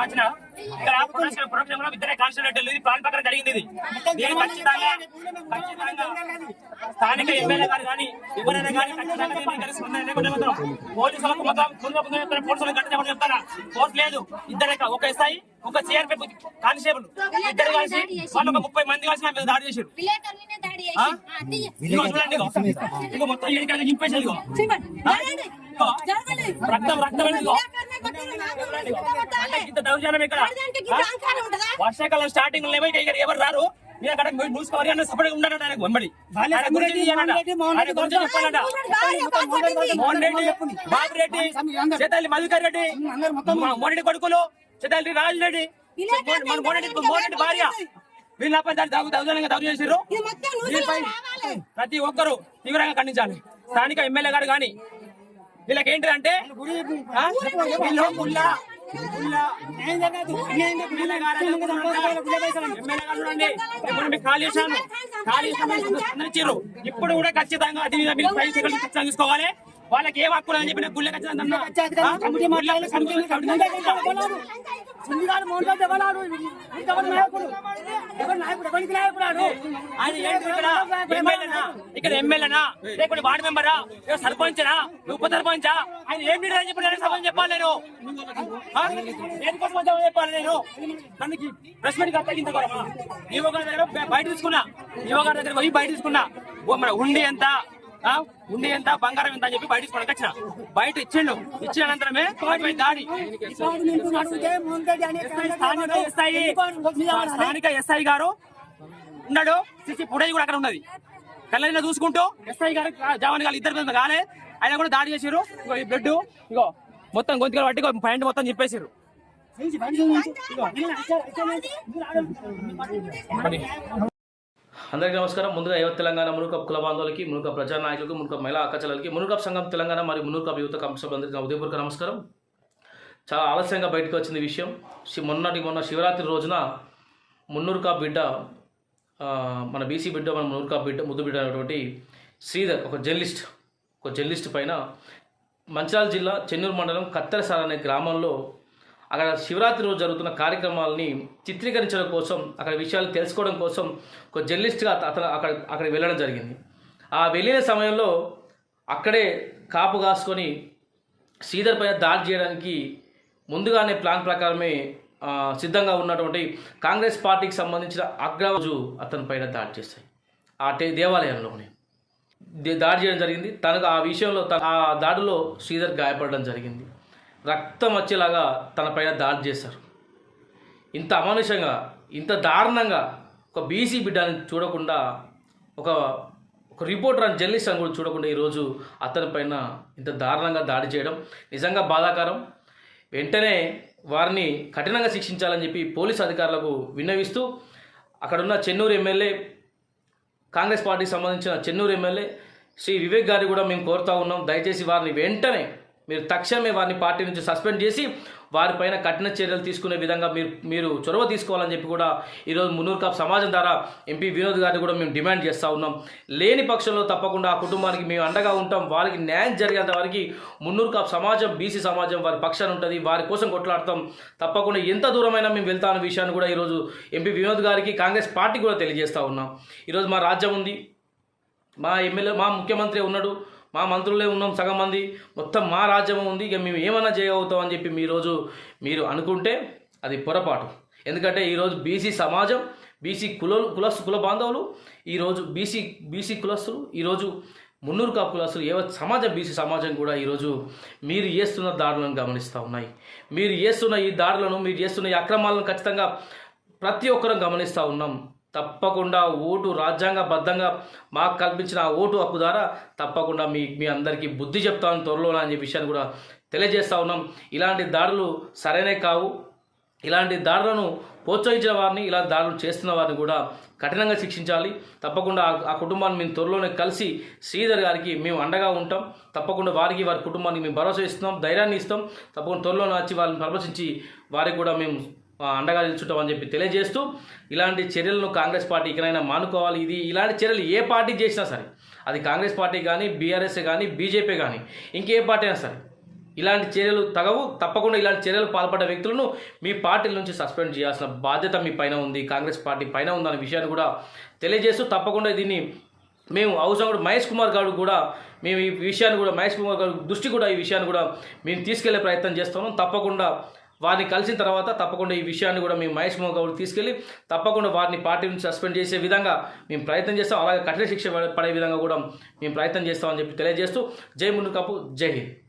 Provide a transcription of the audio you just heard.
వచ్చిన ఇక్కడ ప్రొడక్షన్ ఇద్దరే కాన్స్టిట్యూట్ ఇది ప్లాన్ ప్రకారం జరిగింది. ఇది నేను ఖచ్చితంగా స్థానిక ఎమ్మెల్యే గారు కానీ ఎవరైనా కానీ ఖచ్చితంగా పోలీసులకు మొత్తం పోలీసులకు గట్టిగా చెప్తారా? ఫోర్స్ లేదు. ఇద్దరే ఒక ఎస్ఐ ఒక సిఆర్పి కానిస్టేబుల్ ఇద్దరు కలిసి వాళ్ళు ఒక 30 మంది కలిసి మీద దాడి చేశారు. ఇక మొత్తం నింపేసారు. రక్తం రక్తం దౌర్జన్యం ఇక్కడ. వర్షాకాలం స్టార్టింగ్ ఎవరు రారు. మీరు అక్కడ న్యూస్ కవర్ అన్న సపరేట్ ఉండడం ఆయనకు వెంబడి మోహన్ రెడ్డి, బాబు రెడ్డి, చేతల్లి మధుకర్ రెడ్డి, మోహన్ రెడ్డి కొడుకులు, చేతల్లి రాజు రెడ్డి, మోహన్ రెడ్డి భార్య వీళ్ళపై దౌర్జన్యంగా దౌర్జన్యం చేశారు. ప్రతి ఒక్కరూ తీవ్రంగా ఖండించాలి. స్థానిక ఎమ్మెల్యే గారు కానీ వీళ్ళకి ఏంటంటే ఇప్పుడు కూడా ఖచ్చితంగా అది తీసుకోవాలి. వాళ్ళకి ఏం హక్కు అని చెప్పి గుళ్ళ ఖచ్చితంగా ఇక్కడ ఎమ్మెల్యేనా లేకపోతే వార్డు మెంబరా సర్పంచా ఉప సర్పంచా ఆయన ఏం లీడర్ అని చెప్పి సభ చెప్పాలి. నేను చెప్పాలి. నేను దానికి ప్రెస్ మీట్ అప్పగించగలమా? ఈవో గారి దగ్గర బయట తీసుకున్నా, ఈవో గారి దగ్గర పోయి బయట తీసుకున్నా. ఉండి ఎంత బంగారం ఎంత అని చెప్పి బయట తీసుకోవడానికి వచ్చిన. బయట ఇచ్చిన అనంతరమే దాడి. స్థానిక ఎస్ఐ గారు ఉన్నాడు. సిసి ఫుటేజ్ కూడా అక్కడ ఉన్నది. కళ్ళ చూసుకుంటూ ఎస్ఐ గారు జవాన్ గారు ఇద్దరు కాలే ఆయన కూడా దాడి చేసారు. ఈ బ్లడ్ ఇగో మొత్తం గొంతుకలు పట్టి పాయింట్ మొత్తం చెప్పేసారు. అందరికీ నమస్కారం. ముందుగా యావత్ తెలంగాణ మునుకప్ కుల బాంధవులకి, మునుకప్ ప్రజా నాయకులకు, మునుకప్ మహిళా అక్కచెల్లెలకి, మునుకప్ సంఘం తెలంగాణ మరియు మునుకప్ యువత కమిటీ సభ్యులందరికీ ఉదయపూర్వక నమస్కారం. చాలా ఆలస్యంగా బయటకు వచ్చింది విషయం. మొన్న శివరాత్రి రోజున మున్నూరు కాప్ బిడ్డ, మన బీసీ బిడ్డ, మన మున్నూరు కాప్ బిడ్డ, ముద్దు బిడ్డ అనేటువంటి శ్రీధర్ ఒక జర్నలిస్ట్ పైన మంచిర్యాల జిల్లా చెన్నూరు మండలం కత్తెరసాల అనే గ్రామంలో అక్కడ శివరాత్రి రోజు జరుగుతున్న కార్యక్రమాలని చిత్రీకరించడం కోసం, అక్కడ విషయాలు తెలుసుకోవడం కోసం ఒక జర్నలిస్ట్గా అతను అక్కడికి వెళ్ళడం జరిగింది. ఆ వెళ్ళిన సమయంలో అక్కడే కాపు కాసుకొని శ్రీధర్ పైన దాడి చేయడానికి ముందుగానే ప్లాన్ ప్రకారమే సిద్ధంగా ఉన్నటువంటి కాంగ్రెస్ పార్టీకి సంబంధించిన అగ్రరాజు అతని పైన దాడి చేస్తాయి. ఆ దేవాలయంలోనే దాడి చేయడం జరిగింది. తనకు ఆ విషయంలో ఆ దాడిలో శ్రీధర్ గాయపడడం జరిగింది. రక్తం వచ్చేలాగా తన పైన దాడి చేశారు. ఇంత అమానుషంగా, ఇంత దారుణంగా ఒక బీసీ బిడ్డని చూడకుండా, ఒక రిపోర్టర్ అని జర్నలిస్ట్ అని కూడా చూడకుండా ఈరోజు అతని పైన ఇంత దారుణంగా దాడి చేయడం నిజంగా బాధాకరం. వెంటనే వారిని కఠినంగా శిక్షించాలని చెప్పి పోలీసు అధికారులకు విన్నవిస్తూ అక్కడున్న చెన్నూరు ఎమ్మెల్యే, కాంగ్రెస్ పార్టీకి సంబంధించిన చెన్నూరు ఎమ్మెల్యే శ్రీ వివేక్ గారిని కూడా మేము కోరుతూ ఉన్నాం. దయచేసి వారిని వెంటనే మీరు తక్షణమే వారిని పార్టీ నుంచి సస్పెండ్ చేసి వారిపైన కఠిన చర్యలు తీసుకునే విధంగా మీరు చొరవ తీసుకోవాలని చెప్పి కూడా ఈరోజు మున్నూరు కాప్ సమాజం ద్వారా ఎంపీ వినోద్ గారిని కూడా మేము డిమాండ్ చేస్తూ ఉన్నాం. లేని పక్షంలో తప్పకుండా ఆ కుటుంబానికి మేము అండగా ఉంటాం. వారికి న్యాయం జరిగేంత వరకు మున్నూరు కాప్ సమాజం, బీసీ సమాజం వారి పక్షాన ఉంటుంది. వారి కోసం కొట్లాడతాం. తప్పకుండా ఎంత దూరమైనా మేము వెళ్తామన్న విషయాన్ని కూడా ఈరోజు ఎంపీ వినోద్ గారికి, కాంగ్రెస్ పార్టీ కూడా తెలియజేస్తూ ఉన్నాం. ఈరోజు మా రాజ్యం ఉంది, మా ఎమ్మెల్యే, మా ముఖ్యమంత్రి ఉన్నాడు, మా మంత్రులే ఉన్నాం సగం మంది, మొత్తం మా రాజ్యం ఉంది, ఇక మేము ఏమన్నా చేయగలుగుతాం అని చెప్పి మీరు అనుకుంటే అది పొరపాటు. ఎందుకంటే ఈరోజు బీసీ సమాజం, బీసీ కుల బాంధవులు, ఈరోజు బీసీ కులస్తులు, ఈరోజు మున్నూరు కాపు కులస్తులు, సమాజం, బీసీ సమాజం కూడా ఈరోజు మీరు చేస్తున్న దాడులను గమనిస్తూ ఉన్నాయి. మీరు చేస్తున్న ఈ దాడులను, మీరు చేస్తున్న ఈ అక్రమాలను ఖచ్చితంగా ప్రతి ఒక్కరం గమనిస్తూ ఉన్నాం. తప్పకుండా ఓటు రాజ్యాంగబద్ధంగా మాకు కల్పించిన ఆ ఓటు హక్కు ద్వారా తప్పకుండా మీ అందరికీ బుద్ధి చెప్తామని త్వరలో అని విషయాన్ని కూడా తెలియజేస్తూ ఉన్నాం. ఇలాంటి దాడులు సరైనవి కావు. ఇలాంటి దాడులను ప్రోత్సహించిన వారిని, ఇలాంటి దాడులు చేస్తున్న వారిని కూడా కఠినంగా శిక్షించాలి. తప్పకుండా ఆ కుటుంబాన్ని మేము త్వరలోనే కలిసి శ్రీధర్ గారికి మేము అండగా ఉంటాం. తప్పకుండా వారి కుటుంబానికి మేము భరోసా ఇస్తున్నాం, ధైర్యాన్ని ఇస్తాం. తప్పకుండా త్వరలోనే వచ్చి వాళ్ళని పరామర్శించి వారికి కూడా మేము అండగా నిల్చుంటామని చెప్పి తెలియజేస్తూ, ఇలాంటి చర్యలను కాంగ్రెస్ పార్టీ ఇకనైనా మానుకోవాలి. ఇలాంటి చర్యలు ఏ పార్టీ చేసినా సరే, అది కాంగ్రెస్ పార్టీ కానీ, బీఆర్ఎస్ కానీ, బీజేపీ కానీ, ఇంకే పార్టీ అయినా సరే, ఇలాంటి చర్యలు తగవు. తప్పకుండా ఇలాంటి చర్యలు పాల్పడ్డ వ్యక్తులను మీ పార్టీల నుంచి సస్పెండ్ చేయాల్సిన బాధ్యత మీ పైన ఉంది, కాంగ్రెస్ పార్టీ పైన ఉందనే విషయాన్ని కూడా తెలియజేస్తూ తప్పకుండా దీన్ని మేము అవసరం కూడా మహేష్ కుమార్ గారు కూడా మేము ఈ విషయాన్ని కూడా మహేష్ కుమార్ గారి దృష్టి కూడా ఈ విషయాన్ని కూడా మేము తీసుకెళ్లే ప్రయత్నం చేస్తున్నాం. తప్పకుండా వారిని కలిసిన తర్వాత తప్పకుండా ఈ విషయాన్ని కూడా మేము మహేష్ కుమార్ గారు తీసుకెళ్ళి తప్పకుండా వారిని పార్టీ నుంచి సస్పెండ్ చేసే విధంగా మేము ప్రయత్నం చేస్తాం. అలాగే కఠిన శిక్ష పడే విధంగా కూడా మేము ప్రయత్నం చేస్తామని చెప్పి తెలియజేస్తూ జై మునుకపు, జై హింద్.